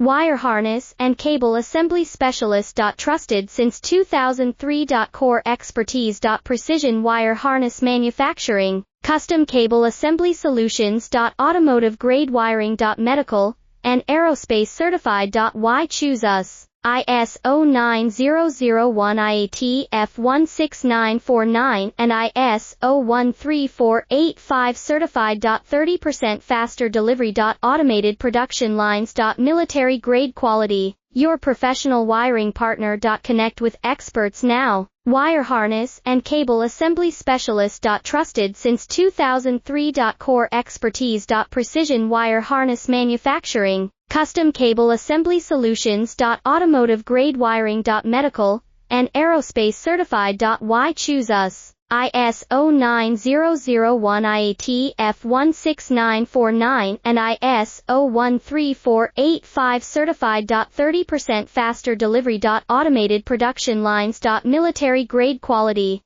Wire harness and cable assembly specialist. Trusted since 2003. Core expertise. Precision wire harness manufacturing, custom cable assembly solutions. Automotive grade wiring. Medical and aerospace certified. Why choose us? ISO 9001 IAT F16949 and ISO 13485 certified. 30% faster delivery. Automated production lines. Military grade quality, your professional wiring partner. Connect with experts now. Wire harness and cable assembly specialist. Trusted since 2003. Core expertise. Precision wire harness manufacturing, custom cable assembly solutions. Automotive grade wiring. Medical and aerospace certified. Why choose us? ISO 9001 IAT F16949 and ISO 13485 certified. 30% faster delivery. Automated production lines. Military grade quality,